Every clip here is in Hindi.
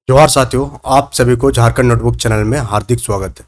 जोहार साथियों, आप सभी को झारखंड नोटबुक चैनल में हार्दिक स्वागत है।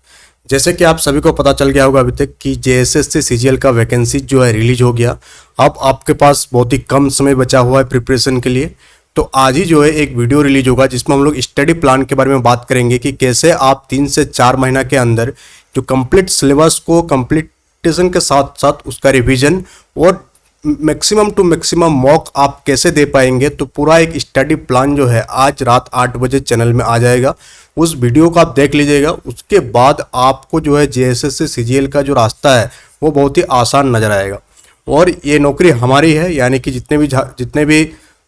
जैसे कि आप सभी को पता चल गया होगा अभी तक कि जेएसएससी सीजीएल का वैकेंसी जो है रिलीज हो गया। अब आपके पास बहुत ही कम समय बचा हुआ है प्रिपरेशन के लिए। तो आज ही जो है एक वीडियो रिलीज होगा जिसमें हम लोग स्टडी प्लान के बारे में बात करेंगे कि कैसे आप 3 से 4 महीना के अंदर जो कंप्लीट सिलेबस को कंप्लीटेशन के साथ साथ उसका रिवीजन और मैक्सिमम टू मैक्सिमम मॉक आप कैसे दे पाएंगे। तो पूरा एक स्टडी प्लान जो है आज रात 8 बजे चैनल में आ जाएगा। उस वीडियो को आप देख लीजिएगा। उसके बाद आपको जो है जेएसएससी सीजीएल का जो रास्ता है वो बहुत ही आसान नजर आएगा। और ये नौकरी हमारी है, यानी कि जितने भी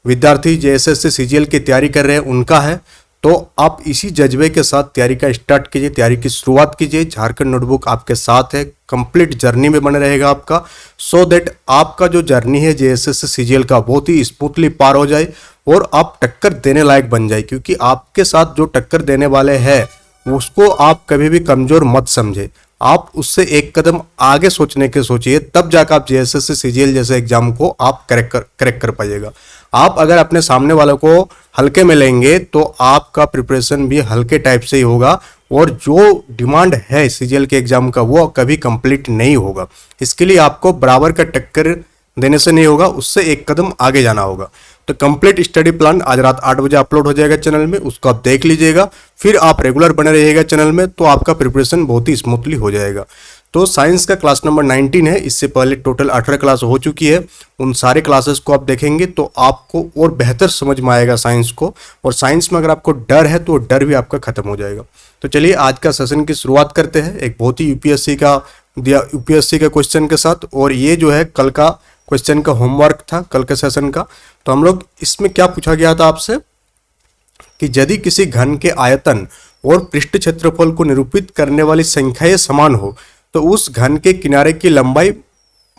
विद्यार्थी जेएसएससी सीजीएल की तैयारी कर रहे हैं उनका है। तो आप इसी जज्बे के साथ तैयारी का स्टार्ट कीजिए, तैयारी की शुरुआत कीजिए। झारखंड नोटबुक आपके साथ है, कंप्लीट जर्नी में बने रहेगा आपका, सो दैट आपका जो जर्नी है जेएसएससी सीजीएल का बहुत ही स्मूथली पार हो जाए और आप टक्कर देने लायक बन जाए। क्योंकि आपके साथ जो टक्कर देने वाले हैं उसको आप कभी भी कमजोर मत समझे, आप उससे एक कदम आगे सोचने के सोचिए, तब जाकर आप जेएसएससी सीजीएल जैसे एग्जाम को आप करेक्ट कर पाइएगा। आप अगर अपने सामने वालों को हल्के में लेंगे तो आपका प्रिपरेशन भी हल्के टाइप से ही होगा और जो डिमांड है सीजीएल के एग्जाम का वो कभी कंप्लीट नहीं होगा। इसके लिए आपको बराबर का टक्कर देने से नहीं होगा, उससे एक कदम आगे जाना होगा। तो कंप्लीट स्टडी प्लान आज रात 8 बजे अपलोड हो जाएगा चैनल में, उसको आप देख लीजिएगा। फिर आप रेगुलर बने रहिएगा चैनल में, तो आपका प्रिपरेशन बहुत ही स्मूथली हो जाएगा। तो साइंस का क्लास नंबर 19 है, इससे पहले टोटल 18 क्लास हो चुकी है। उन सारे क्लासेस को आप देखेंगे तो आपको और बेहतर समझ में आएगा साइंस को। और साइंस में अगर आपको डर है तो डर भी आपका खत्म हो जाएगा। तो चलिए आज का सेशन की शुरुआत करते हैं एक बहुत ही यूपीएससी के क्वेश्चन के साथ। और ये जो है कल का क्वेश्चन का होमवर्क था, कल के सेशन का। तो हम लोग इसमें क्या पूछा गया था आपसे कि यदि किसी घन के आयतन और पृष्ठ क्षेत्रफल को निरूपित करने वाली संख्याएं समान हो तो उस घन के किनारे की लंबाई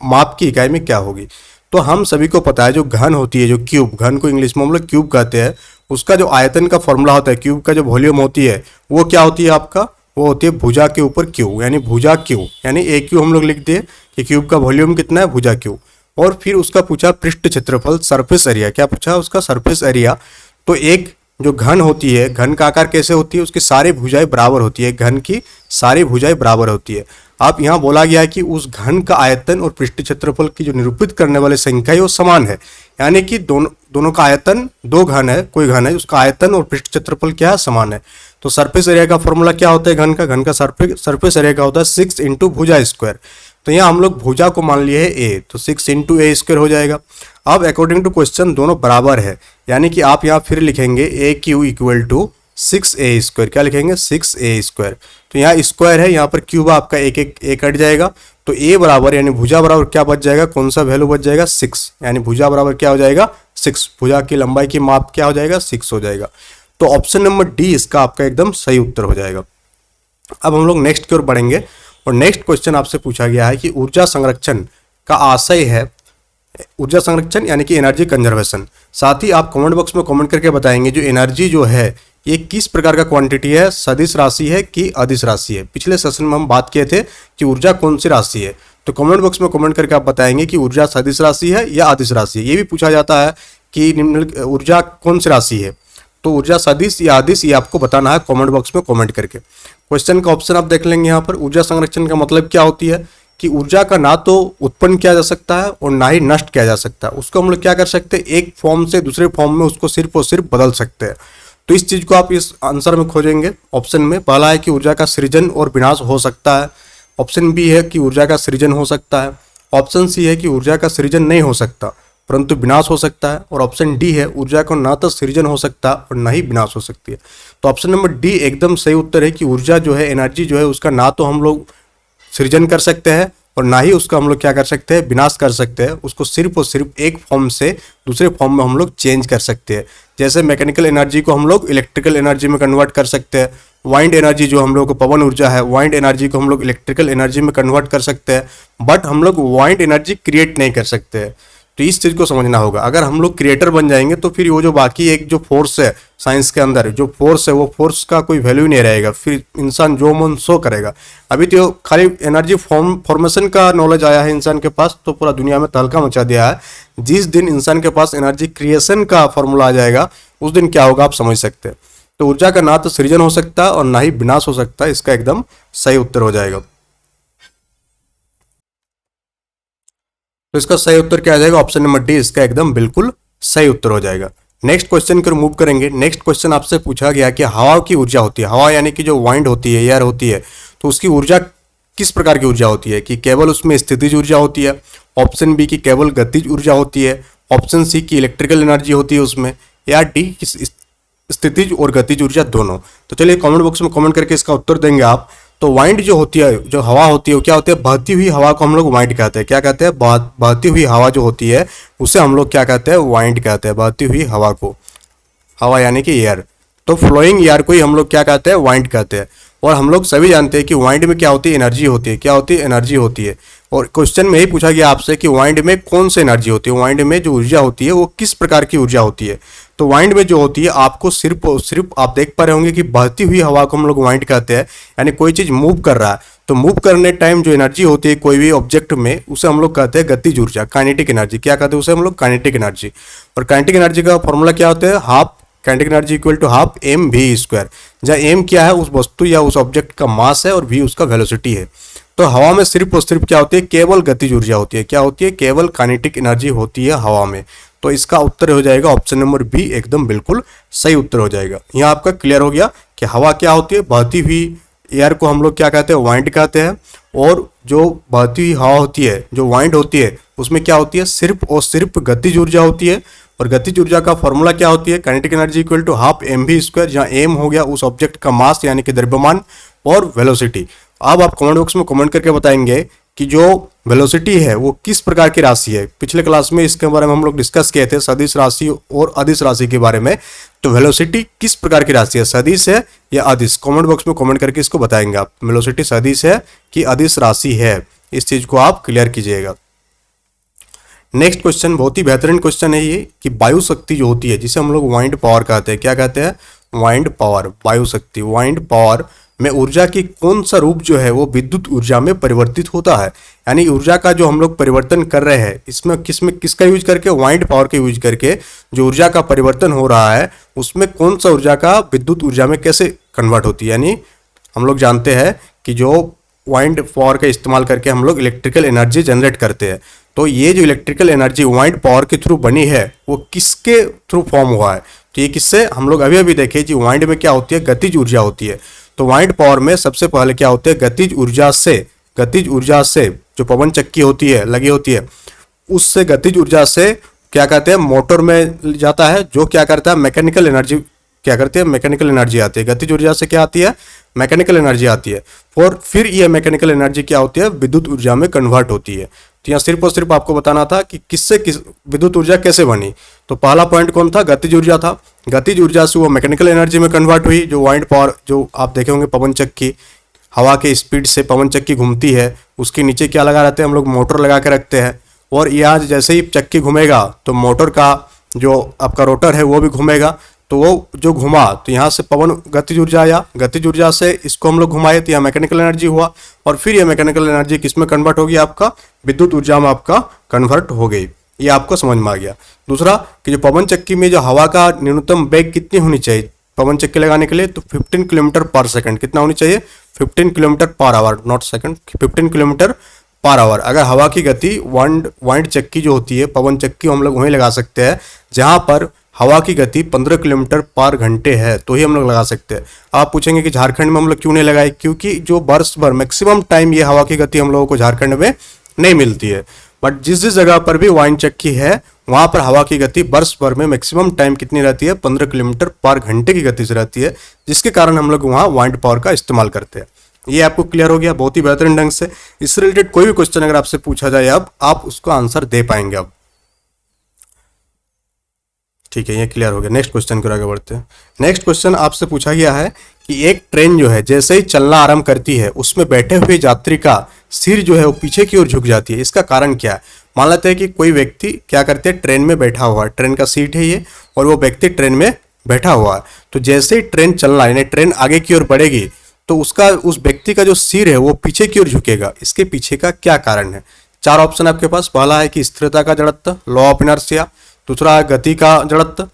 माप की इकाई में क्या होगी। तो हम सभी को पता है जो घन होती है, जो क्यूब, घन को इंग्लिश में हम लोग क्यूब कहते हैं, उसका जो आयतन का फॉर्मूला होता है, क्यूब का जो वॉल्यूम होती है वो क्या होती है आपका, वो होती है भुजा के ऊपर क्यू, यानी भुजा क्यू, यानी ए क्यू हम लोग लिख दिए कि क्यूब का वॉल्यूम कितना है, भुजा क्यू। और फिर उसका पूछा पृष्ठ क्षेत्रफल, सरफेस एरिया, क्या पूछा उसका, सरफेस एरिया। तो एक जो घन होती है, घन का आकार कैसे होती है, उसकी सारी भुजाएं बराबर होती है, घन की सारी भुजाएं बराबर होती है। आप यहाँ बोला गया है कि उस घन का आयतन और पृष्ठ क्षेत्रफल की जो निरूपित करने वाले संख्या है वो समान है, यानी कि दोनों का आयतन, दो घन है, कोई घन है उसका आयतन और पृष्ठ क्षेत्रफल क्या है, समान है। तो सरफेस एरिया का फॉर्मूला क्या होता है, घन का सरफेस एरिया का होता है 6 इंटू भुजा स्क्वायर। तो यहाँ हम लोग भुजा को मान लिए है ए, तो 6 इंटू ए स्क्वायर हो जाएगा। अब अकॉर्डिंग टू क्वेश्चन दोनों बराबर है, यानी कि आप यहाँ फिर लिखेंगे a q equal to 6a square, क्या लिखेंगे 6a स्क्वायर। तो यहाँ स्क्वायर है, यहाँ पर क्यूब आपका एक एक ए कट जाएगा। तो ए बराबर यानी भुजा बराबर क्या बच जाएगा, कौन सा वैल्यू बच जाएगा, 6, यानी भुजा बराबर क्या हो जाएगा 6, भुजा की लंबाई की माप क्या हो जाएगा 6 हो जाएगा। तो ऑप्शन नंबर डी इसका आपका एकदम सही उत्तर हो जाएगा। अब हम लोग नेक्स्ट की ओर बढ़ेंगे और नेक्स्ट क्वेश्चन आपसे पूछा गया है कि ऊर्जा संरक्षण का आशय है, ऊर्जा संरक्षण यानी कि एनर्जी कंजर्वेशन। साथ ही आप कमेंट बॉक्स में कमेंट करके बताएंगे जो एनर्जी जो है ये किस प्रकार का क्वांटिटी है, सदिश राशि है कि अदिश राशि है। पिछले सेशन में हम बात किए थे कि ऊर्जा कौन सी राशि है, तो कमेंट बॉक्स में कमेंट करके आप बताएंगे कि ऊर्जा सदिश राशि है या अदिश राशि है। ये भी पूछा जाता है कि निम्नलिखित ऊर्जा कौन सी राशि है, तो ऊर्जा सदिश या अदिश ये आपको बताना है कमेंट बॉक्स में कमेंट करके। क्वेश्चन का ऑप्शन आप देख लेंगे यहाँ पर। ऊर्जा संरक्षण का मतलब क्या होती है कि ऊर्जा का ना तो उत्पन्न किया जा सकता है और ना ही नष्ट किया जा सकता है, उसको हम लोग क्या कर सकते हैं, एक फॉर्म से दूसरे फॉर्म में उसको सिर्फ और सिर्फ बदल सकते हैं। तो इस चीज को आप इस आंसर में खोजेंगे। ऑप्शन में पहला है कि ऊर्जा का सृजन और विनाश हो सकता है, ऑप्शन बी है कि ऊर्जा का सृजन हो सकता है, ऑप्शन सी है कि ऊर्जा का सृजन नहीं हो सकता परंतु विनाश हो सकता है, और ऑप्शन डी है ऊर्जा को ना तो सृजन हो सकता और ना ही विनाश हो सकती है। तो ऑप्शन नंबर डी एकदम सही उत्तर है कि ऊर्जा जो है, एनर्जी जो है, उसका ना तो हम लोग सृजन कर सकते हैं और ना ही उसका हम लोग क्या कर सकते हैं, विनाश कर सकते हैं। उसको सिर्फ और सिर्फ एक फॉर्म से दूसरे फॉर्म में हम लोग चेंज कर सकते हैं। जैसे मैकेनिकल एनर्जी को हम लोग इलेक्ट्रिकल एनर्जी में कन्वर्ट कर सकते हैं, वाइंड एनर्जी जो हम लोग को पवन ऊर्जा है, वाइंड एनर्जी को हम लोग इलेक्ट्रिकल एनर्जी में कन्वर्ट कर सकते हैं, बट हम लोग वाइंड एनर्जी क्रिएट नहीं कर सकते हैं। तो इस चीज को समझना होगा। अगर हम लोग क्रिएटर बन जाएंगे तो फिर वो जो बाकी एक जो फोर्स है साइंस के अंदर, जो फोर्स है वो फोर्स का कोई वैल्यू नहीं रहेगा, फिर इंसान जो मन सो करेगा। अभी तो खाली एनर्जी फॉर्मेशन का नॉलेज आया है इंसान के पास तो पूरा दुनिया में तहलका मचा दिया है। जिस दिन इंसान के पास एनर्जी क्रिएशन का फॉर्मूला आ जाएगा उस दिन क्या होगा आप समझ सकते हैं। तो ऊर्जा का ना तो सृजन हो सकता है और ना ही विनाश हो सकता है, इसका एकदम सही उत्तर हो जाएगा। तो इसका सही उत्तर क्या आ जाएगा, ऑप्शन नंबर डी इसका एकदम बिल्कुल सही उत्तर हो जाएगा। नेक्स्ट क्वेश्चन को मूव करेंगे। नेक्स्ट क्वेश्चन आपसे पूछा गया कि हवा की ऊर्जा होती है, हवा यानी कि जो वाइंड होती है, एयर होती है, तो उसकी ऊर्जा किस प्रकार की ऊर्जा होती है, कि केवल उसमें स्थितिज ऊर्जा होती है, ऑप्शन बी की केवल गतिज ऊर्जा होती है, ऑप्शन सी की इलेक्ट्रिकल एनर्जी होती है उसमें, या डी की स्थितिज और गतिज ऊर्जा दोनों। तो चलिए कमेंट बॉक्स में कमेंट करके इसका उत्तर देंगे आप। तो वाइंड जो होती है, जो हवा होती है, वो क्या होती है, बहती हुई हवा को हम लोग वाइंड कहते हैं। क्या कहते हैं, बहती हुई हवा जो होती है उसे हम लोग क्या कहते हैं, वाइंड कहते हैं, बहती हुई हवा को, हवा यानी कि एयर। तो फ्लोइंग एयर को ही हम लोग क्या कहते हैं, वाइंड कहते हैं। और हम लोग सभी जानते हैं कि वाइंड में क्या होती है, एनर्जी होती है। क्या होती है, एनर्जी होती है। और क्वेश्चन में यही पूछा गया आपसे कि वाइंड में कौन सी एनर्जी होती है, वाइंड में जो ऊर्जा होती है वो किस प्रकार की ऊर्जा होती है। तो वाइंड में जो होती है, आपको सिर्फ सिर्फ आप देख पा रहे होंगे कि बहती हुई हवा को हम लोग वाइंड कहते हैं, यानी कोई चीज मूव कर रहा है तो मूव करने टाइम जो एनर्जी होती है कोई भी ऑब्जेक्ट में, उसे हम लोग कहते हैं गतिज ऊर्जा, काइनेटिक एनर्जी। क्या कहते हैं उसे हम लोग, काइनेटिक एनर्जी। और काइनेटिक एनर्जी का फॉर्मूला क्या होता है, half kinetic energy equal to half M V square, जहाँ एम क्या है उस वस्तु या उस ऑब्जेक्ट का मास है और वी उसका वेलोसिटी है। तो हवा में सिर्फ और सिर्फ क्या होती है, केवल गतिज ऊर्जा होती है। क्या होती है, केवल काइनेटिक एनर्जी होती है हवा में। तो इसका उत्तर हो जाएगा ऑप्शन नंबर बी, एकदम बिल्कुल सही उत्तर हो जाएगा। यहाँ आपका क्लियर हो गया कि हवा क्या होती है, बहती हुई एयर को हम लोग क्या कहते हैं, वाइंड कहते हैं। और जो बहती हुई हवा होती है, जो वाइंड होती है, उसमें क्या होती है, सिर्फ और सिर्फ गतिज ऊर्जा होती है। और गतिज ऊर्जा का फॉर्मूला क्या होती है, kinetic energy equal to half M V square, जहाँ एम हो गया उस ऑब्जेक्ट का मास यानी कि द्रव्यमान, और वेलोसिटी। अब आप कमेंट बॉक्स में कमेंट करके बताएंगे कि जो वेलोसिटी है वो किस प्रकार की राशि है। पिछले क्लास में इसके बारे में हम लोग डिस्कस किए थे, सदिश राशि और अदिश राशि के बारे में। तो वेलोसिटी किस प्रकार की राशि है, सदिश है या अदिश, कमेंट बॉक्स में कमेंट करके इसको बताएंगे आप। वेलोसिटी सदिश है कि अदिश राशि है, इस चीज को आप क्लियर कीजिएगा। नेक्स्ट क्वेश्चन बहुत ही बेहतरीन क्वेश्चन है ये, कि वायु शक्ति जो होती है, जिसे हम लोग वाइंड पावर कहते हैं। क्या कहते हैं, वाइंड पावर, वायु शक्ति। वाइंड पावर में ऊर्जा की कौन सा रूप जो है वो विद्युत ऊर्जा में परिवर्तित होता है। यानी ऊर्जा का जो हम लोग परिवर्तन कर रहे हैं, इसमें किसका यूज करके, वाइंड पावर का यूज करके जो ऊर्जा का परिवर्तन हो रहा है उसमें कौन सा ऊर्जा का विद्युत ऊर्जा में कैसे कन्वर्ट होती है। यानी हम लोग जानते हैं कि जो वाइंड पावर का इस्तेमाल करके हम लोग इलेक्ट्रिकल एनर्जी जनरेट करते हैं। तो ये जो इलेक्ट्रिकल एनर्जी वाइंड पावर के थ्रू बनी है वो किसके थ्रू फॉर्म हुआ है, तो ये किससे, हम लोग अभी अभी देखे कि वाइंड में क्या होती है, गतिज ऊर्जा होती है। तो वाइंड पावर में सबसे पहले क्या होता है, गतिज ऊर्जा से, गतिज ऊर्जा से जो पवन चक्की होती है, लगी होती है, उससे गतिज ऊर्जा से क्या कहते हैं, मोटर में जाता है, जो क्या करता है, मैकेनिकल एनर्जी क्या करती है, मैकेनिकल एनर्जी आती है। गतिज ऊर्जा से क्या आती है, मैकेनिकल एनर्जी आती है। और फिर ये मैकेनिकल एनर्जी क्या होती है, विद्युत ऊर्जा में कन्वर्ट होती है। तो यहाँ सिर्फ और सिर्फ आपको बताना था कि किससे किस विद्युत ऊर्जा कैसे बनी। तो पहला पॉइंट कौन था, गतिज ऊर्जा था। गतिज ऊर्जा से वो मैकेनिकल एनर्जी में कन्वर्ट हुई, जो वाइंड पावर, जो आप देखे होंगे पवन चक्की, हवा के स्पीड से पवन चक्की घूमती है, उसके नीचे क्या लगा रहते हैं, हम लोग मोटर लगा के रखते हैं। और यहाँ जैसे ही चक्की घूमेगा तो मोटर का जो आपका रोटर है वो भी घूमेगा, तो वो जो घुमा तो यहाँ से पवन गतिज ऊर्जा आया, गतिज ऊर्जा से इसको हम लोग घुमाए तो यहाँ मैकेनिकल एनर्जी हुआ। और फिर ये मैकेनिकल एनर्जी किस में कन्वर्ट होगी, आपका विद्युत ऊर्जा में आपका कन्वर्ट हो गई। ये आपको समझ में आ गया। दूसरा कि जो पवन चक्की में जो हवा का न्यूनतम वेग कितनी होनी चाहिए पवन चक्की लगाने के लिए, तो 15 किलोमीटर पर सेकंड। कितना होनी चाहिए, 15 kilometre per hour, not second, 15 kilometre per hour. अगर हवा की गति वाइंड चक्की जो होती है, पवन चक्की हम लोग वहीं लगा सकते हैं जहां पर हवा की गति 15 किलोमीटर पर घंटे है, तो ही हम लोग लगा सकते हैं। आप पूछेंगे कि झारखंड में हम लोग क्यों नहीं लगाए, क्योंकि जो वर्ष भर मैक्सिमम टाइम ये हवा की गति हम लोगों को झारखंड में नहीं मिलती है। बट जिस जिस जगह पर भी वाइंड चक्की है वहां पर हवा की गति वर्ष भर में मैक्सिमम टाइम कितनी रहती है, 15 किलोमीटर पर घंटे की गति से रहती है, जिसके कारण हम लोग वहां वाइंड पावर का इस्तेमाल करते हैं। ये आपको क्लियर हो गया बहुत ही बेहतरीन ढंग से। इससे रिलेटेड कोई भी क्वेश्चन अगर आपसे पूछा जाए अब आप उसका आंसर दे पाएंगे अब, ठीक है, ये क्लियर हो गया। नेक्स्ट क्वेश्चन को आगे बढ़ते हैं। नेक्स्ट क्वेश्चन आपसे पूछा गया है कि एक ट्रेन जो है जैसे ही चलना आरंभ करती है उसमें बैठे हुए यात्री का सिर जो है वो पीछे की ओर झुक जाती है, इसका कारण क्या है। मान लेते हैं कि कोई व्यक्ति क्या करते हैं, ट्रेन में बैठा हुआ है, ट्रेन का सीट है ये, और वो व्यक्ति ट्रेन में बैठा हुआ है। तो जैसे ही ट्रेन चलना यानी ट्रेन आगे की ओर बढ़ेगी तो उस व्यक्ति का जो सिर है वो पीछे की ओर झुकेगा। इसके पीछे का क्या कारण है। 4 ऑप्शन आपके पास। पहला है कि स्थिरता का जड़त्व, लॉ ऑफ इनर्शिया। दूसरा है गति का जड़त्व,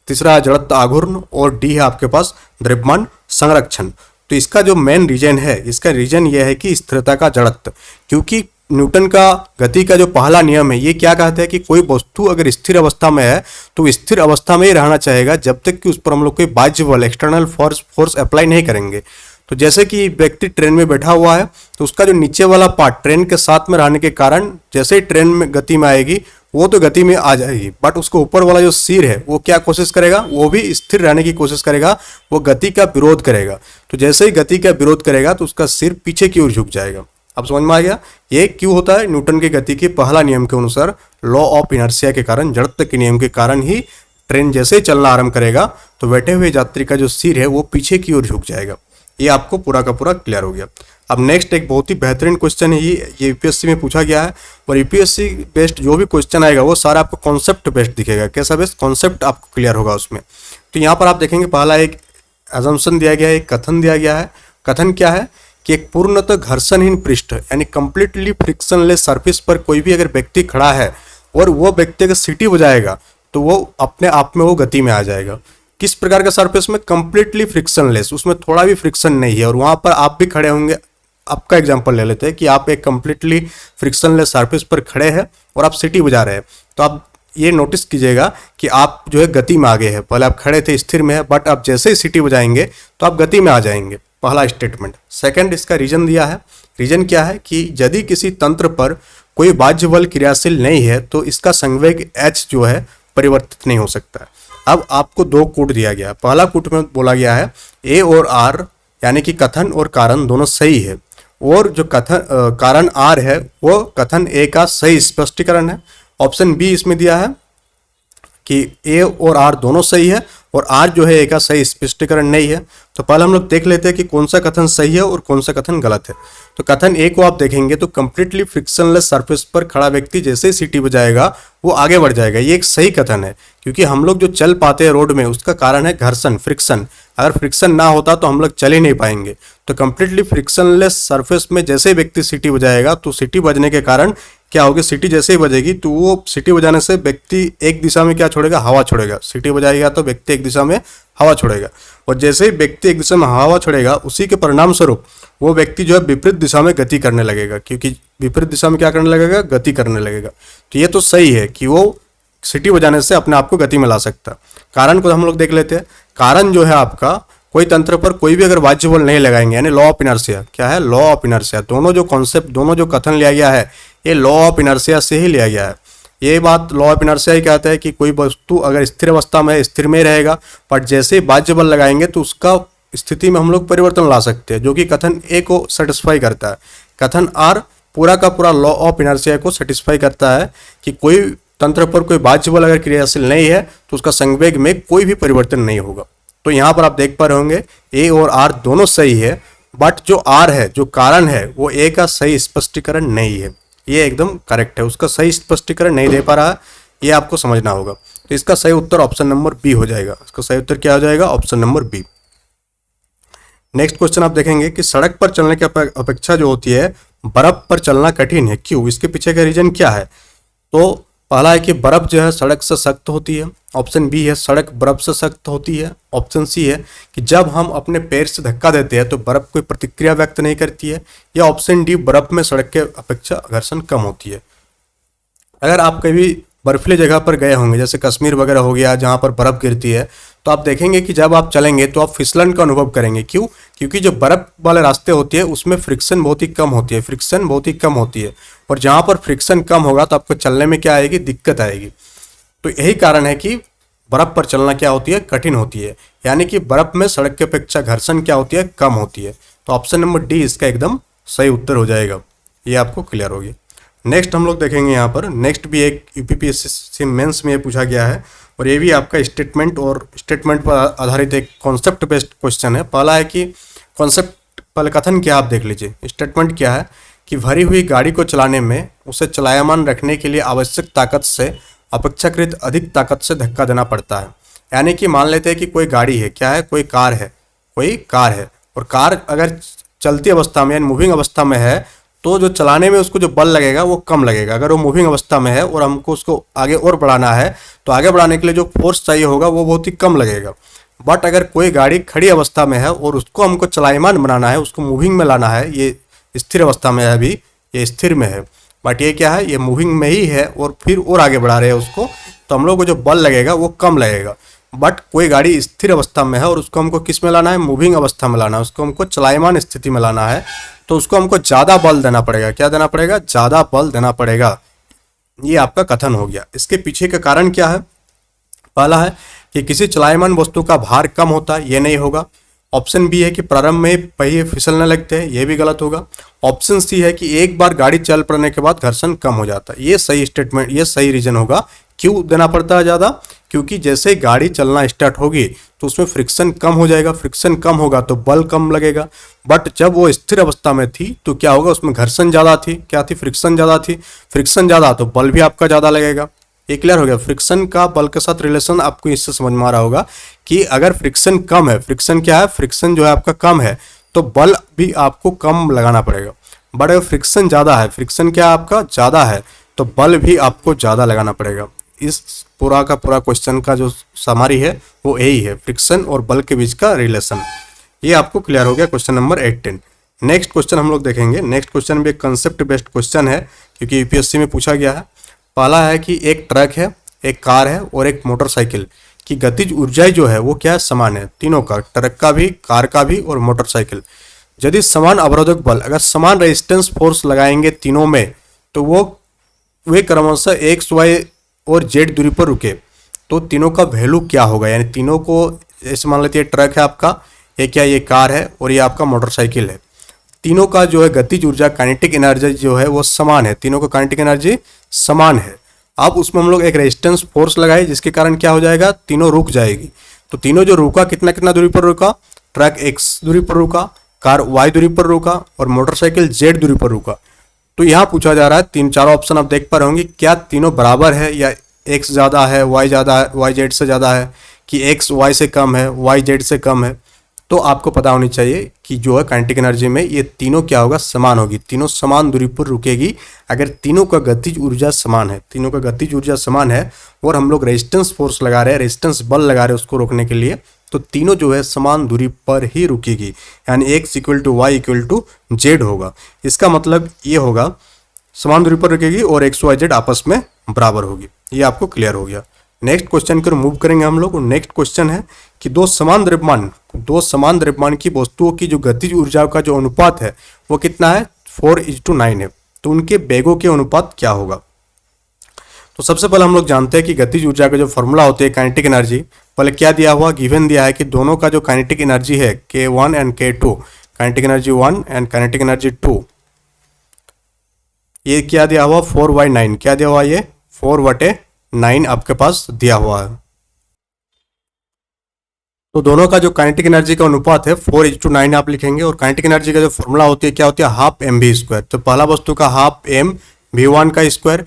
तीसरा है जड़त्व आघूर्ण और डी है आपके पास द्रव्यमान संरक्षण। तो इसका जो मेन रीजन है, इसका रीजन ये है कि स्थिरता का जड़त्व, क्योंकि न्यूटन का गति का जो पहला नियम है ये क्या कहता है कि कोई वस्तु अगर स्थिर अवस्था में है तो स्थिर अवस्था में ही रहना चाहेगा जब तक कि उस पर हम लोग कोई बाह्य बल एक्सटर्नल फोर्स अप्लाई नहीं करेंगे। तो जैसे कि व्यक्ति ट्रेन में बैठा हुआ है तो उसका जो नीचे वाला पार्ट ट्रेन के साथ में रहने के कारण जैसे ही ट्रेन में गति में आएगी वो तो गति में आ जाएगी, बट उसको ऊपर वाला जो सिर है वो क्या कोशिश करेगा, वो भी स्थिर रहने की कोशिश करेगा, वो गति का विरोध करेगा। तो जैसे ही गति का विरोध करेगा तो उसका सिर पीछे की ओर झुक जाएगा। अब समझ में आ गया ये क्यों होता है? न्यूटन की गति के पहला नियम के अनुसार लॉ ऑफ इनर्शिया के कारण, जड़त्व के नियम के कारण ही ट्रेन जैसे ही चलना आरंभ करेगा तो बैठे हुए यात्री का जो सिर है वो पीछे की ओर झुक जाएगा। ये आपको पूरा का पूरा क्लियर हो गया। अब नेक्स्ट एक बहुत ही बेहतरीन क्वेश्चन है, ये यूपीएससी में पूछा गया है और यूपीएससी बेस्ड जो भी क्वेश्चन आएगा वो सारा आपको कॉन्सेप्ट बेस्ड दिखेगा। कैसा बेस्ड? कॉन्सेप्ट आपको क्लियर होगा उसमें। तो यहाँ पर आप देखेंगे पहला एक अजम्पशन दिया गया है, एक कथन दिया गया है। कथन क्या है कि एक पूर्णतः घर्षणहीन पृष्ठ यानी कंप्लीटली फ्रिक्शनलेस सरफेस पर कोई भी अगर व्यक्ति खड़ा है और वो व्यक्ति अगर सीटी बजाएगा तो वो अपने आप में वो गति में आ जाएगा। किस प्रकार का सरफेस में? कंप्लीटली फ्रिक्शनलेस, उसमें थोड़ा भी फ्रिक्शन नहीं है और वहां पर आप भी खड़े होंगे। आपका एग्जांपल ले लेते हैं कि आप एक कंप्लीटली फ्रिक्शनलेस सरफेस पर खड़े हैं और आप सीटी बजा रहे हैं, तो आप ये नोटिस कीजिएगा कि आप जो है गति में आ गए हैं। पहले आप खड़े थे स्थिर में है, बट आप जैसे ही सीटी बजाएंगे तो आप गति में आ जाएंगे। पहला स्टेटमेंट। सेकंड, इसका रीजन दिया है। रीजन क्या है कि यदि किसी तंत्र पर कोई बाह्य बल क्रियाशील नहीं है तो इसका संवेग h जो है परिवर्तित नहीं हो सकता है। अब आपको दो कूट दिया गया है। पहला कूट में बोला गया है ए और आर यानी कि कथन और कारण दोनों सही है, और जो कथन कारण आर है वो कथन ए का सही स्पष्टीकरण है। ऑप्शन बी इसमें दिया है कि ए और आर दोनों सही है और आर जो है ए का सही स्पष्टीकरण नहीं है। तो पहले हम लोग देख लेते हैं कि कौन सा कथन सही है और कौन सा कथन गलत है। तो कथन ए को आप देखेंगे तो कंप्लीटली फ्रिक्शनलेस सरफेस पर खड़ा व्यक्ति जैसे ही सीटी बजाएगा वो आगे बढ़ जाएगा। ये एक सही कथन है, क्योंकि हम लोग जो चल पाते हैं रोड में उसका कारण है घर्षण, फ्रिक्शन। अगर फ्रिक्शन ना होता तो हम लोग चल ही नहीं पाएंगे। तो कंप्लीटली फ्रिक्शनलेस सरफेस में जैसे ही व्यक्ति सीटी बजाएगा तो सीटी बजने के कारण क्या होगा, सीटी जैसे ही बजेगी तो वो सीटी बजाने से व्यक्ति एक दिशा में क्या छोड़ेगा, हवा छोड़ेगा। सीटी बजाएगा तो व्यक्ति एक दिशा में हवा छोड़ेगा, और जैसे ही व्यक्ति एक दिशा में हवा छोड़ेगा उसी के परिणाम स्वरूप वो व्यक्ति जो है विपरीत दिशा में गति करने लगेगा, क्योंकि विपरीत दिशा में क्या करने लगेगा, गति करने लगेगा। तो ये तो सही है कि वो सीटी बजाने से अपने आप को गति में ला सकता है। कारण को हम लोग देख लेते हैं। कारण जो है आपका, कोई तंत्र पर कोई भी अगर बाह्य बल नहीं लगाएंगे, यानी लॉ ऑफ इनर्शिया। क्या है? Law of inertia. दोनों जो कॉन्सेप्ट, दोनों जो कथन लिया गया है ये लॉ ऑफ इनर्शिया से ही लिया गया है। ये बात लॉ ऑफ इनर्शिया ही कहता है कि कोई वस्तु अगर स्थिर अवस्था में है स्थिर में रहेगा, बट जैसे ही बाह्य बल लगाएंगे तो उसका स्थिति में हम लोग परिवर्तन ला सकते हैं, जो कि कथन ए को सेटिस्फाई करता है। कथन आर पूरा का पूरा लॉ ऑफ इनर्शिया को सेटिस्फाई करता है कि कोई तंत्र पर कोई बाह्य बल अगर क्रियाशील नहीं है तो उसका संवेग में कोई भी परिवर्तन नहीं होगा। तो यहाँ पर आप देख पा रहे होंगे ए और आर दोनों सही है, बट जो आर है, जो कारण है, वो ए का सही स्पष्टीकरण नहीं है। ये एकदम करेक्ट है, उसका सही स्पष्टीकरण नहीं दे पा रहा है, ये आपको समझना होगा। तो इसका सही उत्तर ऑप्शन नंबर बी हो जाएगा। इसका सही उत्तर क्या हो जाएगा? Option number B. Next question आप देखेंगे कि सड़क पर चलने की अपेक्षा जो होती है बर्फ पर चलना कठिन है, क्यों? इसके पीछे का रीजन क्या है? तो पहला है कि बर्फ जो है सड़क से सख्त होती है। ऑप्शन बी है सड़क बर्फ से सख्त होती है। ऑप्शन सी है कि जब हम अपने पैर से धक्का देते हैं तो बर्फ कोई प्रतिक्रिया व्यक्त नहीं करती है। या ऑप्शन डी बर्फ में सड़क के अपेक्षा घर्षण कम होती है। अगर आप कभी बर्फीली जगह पर गए होंगे, जैसे कश्मीर वगैरह हो गया जहाँ पर बर्फ गिरती है, तो आप देखेंगे कि जब आप चलेंगे तो आप फिसलन का अनुभव करेंगे। क्यों? क्योंकि जो बर्फ वाले रास्ते होते हैं उसमें फ्रिक्शन बहुत ही कम होती है, फ्रिक्शन बहुत ही कम होती है, और जहाँ पर फ्रिक्शन कम होगा तो आपको चलने में क्या आएगी, दिक्कत आएगी। तो यही कारण है कि बर्फ पर चलना क्या होती है, कठिन होती है। यानी कि बर्फ में सड़क की अपेक्षा घर्षण क्या होती है, कम होती है। तो ऑप्शन नंबर डी इसका एकदम सही उत्तर हो जाएगा। ये आपको क्लियर होगी। नेक्स्ट हम लोग देखेंगे यहाँ पर, नेक्स्ट भी एक यूपीपीएससी मेंस में पूछा गया है, और ये भी आपका स्टेटमेंट और स्टेटमेंट पर आधारित एक कॉन्सेप्ट बेस्ड क्वेश्चन है। पहला है कि कॉन्सेप्ट, पहले कथन क्या आप देख लीजिए। स्टेटमेंट क्या है कि भरी हुई गाड़ी को चलाने में उसे चलायमान रखने के लिए आवश्यक ताकत से अपेक्षाकृत अधिक ताकत से धक्का देना पड़ता है। यानी कि मान लेते हैं कि कोई गाड़ी है, क्या है, कोई कार है, और कार अगर चलती अवस्था में यानी मूविंग अवस्था में है तो जो चलाने में उसको जो बल लगेगा वो कम लगेगा। अगर वो मूविंग अवस्था में है और हमको उसको आगे और बढ़ाना है तो आगे बढ़ाने के लिए जो फोर्स चाहिए होगा वो बहुत ही कम लगेगा। बट अगर कोई गाड़ी खड़ी अवस्था में है और उसको हमको चलायमान बनाना है, उसको मूविंग में लाना है, ये स्थिर अवस्था में है, अभी ये स्थिर में है, बट ये क्या है, ये मूविंग में ही है और फिर और आगे बढ़ा रहे हैं उसको, तो हम लोग को जो बल लगेगा वो कम लगेगा। बट कोई गाड़ी स्थिर अवस्था में है और उसको हमको किस में लाना है, मूविंग अवस्था में लाना है, उसको हमको चलायमान स्थिति में लाना है, तो उसको हमको ज़्यादा बल देना पड़ेगा। क्या देना पड़ेगा, ज़्यादा बल देना पड़ेगा। ये आपका कथन हो गया। इसके पीछे का कारण क्या है, पहला है कि किसी चलायमान वस्तु का भार कम होता है, ये नहीं होगा। ऑप्शन बी है कि प्रारंभ में पहिए फिसलने लगते हैं, ये भी गलत होगा। ऑप्शन सी है कि एक बार गाड़ी चल पड़ने के बाद घर्षण कम हो जाता है, ये सही स्टेटमेंट, ये सही रीजन होगा। क्यों देना पड़ता है ज़्यादा, क्योंकि जैसे गाड़ी चलना स्टार्ट होगी तो उसमें फ्रिक्शन कम हो जाएगा, फ्रिक्शन कम होगा तो बल कम लगेगा। बट जब वो स्थिर अवस्था में थी तो क्या होगा, उसमें घर्षण ज़्यादा थी, क्या थी, फ्रिक्शन ज़्यादा थी, फ्रिक्शन ज़्यादा तो बल भी आपका ज़्यादा लगेगा। ये क्लियर हो गया। फ्रिक्शन का बल के साथ रिलेशन आपको इससे समझ में आ रहा होगा कि अगर फ्रिक्शन कम है, फ्रिक्शन क्या है, फ्रिक्शन जो है आपका कम है, तो बल भी आपको कम लगाना पड़ेगा। बट अगर फ्रिक्शन ज़्यादा है, फ्रिक्शन क्या आपका ज़्यादा है, तो बल भी आपको ज़्यादा लगाना पड़ेगा। इस पूरा का पूरा क्वेश्चन का जो समरी है वो यही है, फ्रिक्शन और बल के बीच का रिलेशन। ये आपको क्लियर हो गया क्वेश्चन नंबर 18। नेक्स्ट क्वेश्चन हम लोग देखेंगे। नेक्स्ट क्वेश्चन भी एक कंसेप्ट बेस्ड क्वेश्चन है, क्योंकि यूपीएससी में पूछा गया है। पहला है कि एक ट्रक है, एक कार है और एक मोटरसाइकिल की गतिज ऊर्जा जो है वो क्या है, समान है, तीनों का, ट्रक का भी, कार का भी और मोटरसाइकिल। यदि समान अवरोधक बल, अगर समान रेजिस्टेंस फोर्स लगाएंगे तीनों में, तो वे क्रमशः एक्स वाई और जेड दूरी पर रुके, तो तीनों का वैल्यू क्या होगा। यानी तीनों को, जैसे मान लेते हैं ट्रक है आपका, ये क्या, ये कार है और ये आपका मोटरसाइकिल है, तीनों का जो है गतिज ऊर्जा, काइनेटिक एनर्जी जो है वो समान है, तीनों का काइनेटिक एनर्जी समान है। अब उसमें हम लोग एक रेजिस्टेंस फोर्स लगाए जिसके कारण क्या हो जाएगा, तीनों रुक जाएगी। तो तीनों जो रुका, कितना कितना दूरी पर रुका, ट्रक एक्स दूरी पर रुका, कार वाई दूरी पर रुका और मोटरसाइकिल जेड दूरी पर रुका। तो यहाँ पूछा जा रहा है, तीन चार ऑप्शन आप देख पा रहे होंगे, क्या तीनों बराबर है या एक्स ज़्यादा है, वाई ज़्यादा है, वाई जेड से ज़्यादा है, कि एक्स वाई से कम है, वाई जेड से कम है। तो आपको पता होनी चाहिए कि जो है काइनेटिक एनर्जी में ये तीनों क्या होगा, समान होगी, तीनों समान दूरी पर रुकेगी। अगर तीनों का गतिज ऊर्जा समान है, तीनों का गतिज ऊर्जा समान है और हम लोग रेजिस्टेंस फोर्स लगा रहे हैं, रेजिस्टेंस बल लगा रहे हैं उसको रोकने के लिए, तो तीनों जो है समान दूरी पर ही रुकेगी। यानी X equal to Y equal to Z होगा। इसका मतलब ये होगा समान दूरी पर रुकेगी और एक्स वाई जेड आपस में बराबर होगी। ये आपको क्लियर हो गया। नेक्स्ट क्वेश्चन को मूव करेंगे हम लोग। नेक्स्ट क्वेश्चन है कि दो समान द्रव्यमान की वस्तुओं की जो गतिज ऊर्जा का जो अनुपात है वो कितना है, 4:9 है। तो उनके वेगों के अनुपात क्या होगा। तो सबसे पहले हम लोग जानते हैं कि गतिज ऊर्जा का जो फॉर्मूला होती है काइनेटिक एनर्जी, पहले क्या दिया हुआ, गिवन दिया है कि दोनों का जो काइनेटिक एनर्जी है K1 and K2, kinetic energy 1 and kinetic energy 2, ये क्या दिया हुआ, 4/9, क्या दिया हुआ, ये 4/9 आपके पास दिया हुआ है। तो दोनों का जो काइनेटिक एनर्जी का अनुपात है 4:9 आप लिखेंगे। और काइनेटिक एनर्जी का जो फॉर्मूला होती है क्या होती है, हाफ mv²। तो पहला वस्तु का हाफ mv1 का स्क्वायर,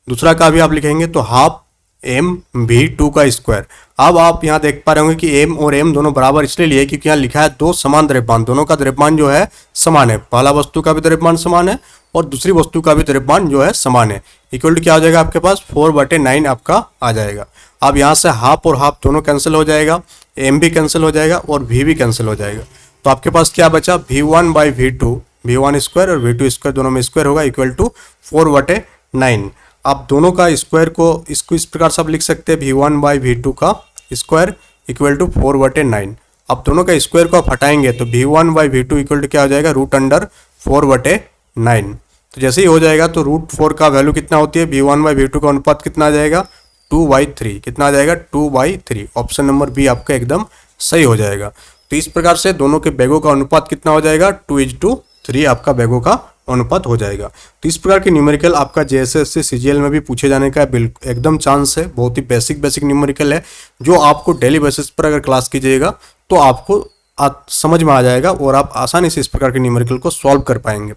दूसरा का भी आप लिखेंगे तो हाफ mv2 का स्क्वायर। अब आप यहाँ देख पा रहे होंगे कि m और m दोनों बराबर इसलिए लिए क्योंकि यहाँ लिखा है दो समान द्रव्यमान, दोनों का द्रव्यमान जो है समान है, पहला वस्तु का भी द्रव्यमान समान है और दूसरी वस्तु का भी द्रव्यमान जो है समान है। इक्वल टू क्या हो जाएगा आपके पास, 4/9 आपका आ जाएगा। अब यहाँ से हाफ और हाफ दोनों कैंसिल हो जाएगा, m भी कैंसिल हो जाएगा और v भी कैंसिल हो जाएगा। तो आपके पास क्या बचा, v1/v2, v1 स्क्वायर और v2 स्क्वायर दोनों में स्क्वायर होगा, इक्वल टू 4/9। आप दोनों का स्क्वायर को इसको इस प्रकार से आप लिख सकते हैं, v1/v2 का स्क्वायर इक्वल टू 4/9। अब दोनों का स्क्वायर को आप हटाएंगे तो v1/v2 इक्वल टू क्या हो जाएगा, √4/9। तो जैसे ही हो जाएगा तो √4 का वैल्यू कितना होती है, v1/v2 का अनुपात कितना आ जाएगा, 2/3, कितना आ जाएगा, 2/3। ऑप्शन नंबर बी आपका एकदम सही हो जाएगा। तो इस प्रकार से दोनों के वेगों का अनुपात कितना हो जाएगा, 2:3 आपका वेगों का अनुपात हो जाएगा। तो इस प्रकार के न्यूमेरिकल आपका जेएसएससी सीजीएल में भी पूछे जाने का एकदम चांस है। बहुत ही बेसिक न्यूमेरिकल है जो आपको डेली बेसिस पर अगर क्लास कीजिएगा तो आपको समझ में आ जाएगा और आप आसानी से इस प्रकार के न्यूमेरिकल को सॉल्व कर पाएंगे।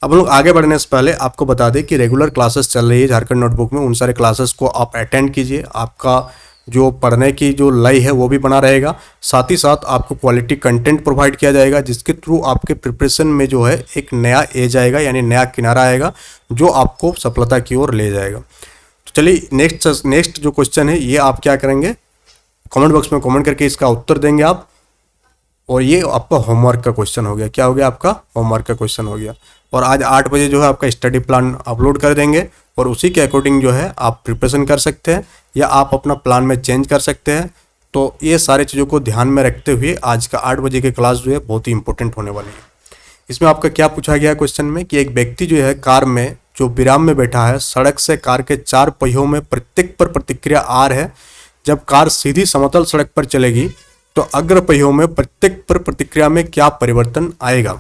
अब हम लोग आगे बढ़ने से पहले आपको बता दें कि रेगुलर क्लासेस चल रही है झारखंड नोटबुक में, उन सारे क्लासेस को आप अटेंड कीजिए। आपका जो पढ़ने की जो लय है वो भी बना रहेगा, साथ ही साथ आपको क्वालिटी कंटेंट प्रोवाइड किया जाएगा, जिसके थ्रू आपके प्रिपरेशन में जो है एक नया एज आएगा, यानी नया किनारा आएगा जो आपको सफलता की ओर ले जाएगा। तो चलिए नेक्स्ट जो क्वेश्चन है ये आप क्या करेंगे, कमेंट बॉक्स में कमेंट करके इसका उत्तर देंगे आप। और ये आपका होमवर्क का क्वेश्चन हो गया, क्या हो गया आपका होमवर्क का क्वेश्चन हो गया। और आज 8 बजे जो है आपका स्टडी प्लान अपलोड कर देंगे और उसी के अकॉर्डिंग जो है आप प्रिपरेशन कर सकते हैं या आप अपना प्लान में चेंज कर सकते हैं। तो ये सारी चीज़ों को ध्यान में रखते हुए आज का 8 बजे की क्लास जो है बहुत ही इंपॉर्टेंट होने वाली है। इसमें आपका क्या पूछा गया क्वेश्चन में कि एक व्यक्ति जो है कार में जो विराम में बैठा है, सड़क से कार के 4 पहियों में प्रत्येक पर प्रतिक्रिया आर है। जब कार सीधी समतल सड़क पर चलेगी तो अग्र पहियों में प्रत्येक पर प्रतिक्रिया में क्या परिवर्तन आएगा।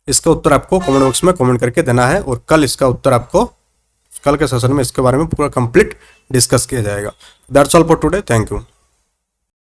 इसका उत्तर आपको कमेंट बॉक्स में कमेंट करके देना है और कल इसका उत्तर आपको कल के सेशन में इसके बारे में पूरा कंप्लीट डिस्कस किया जाएगा। That's all for today, thank you.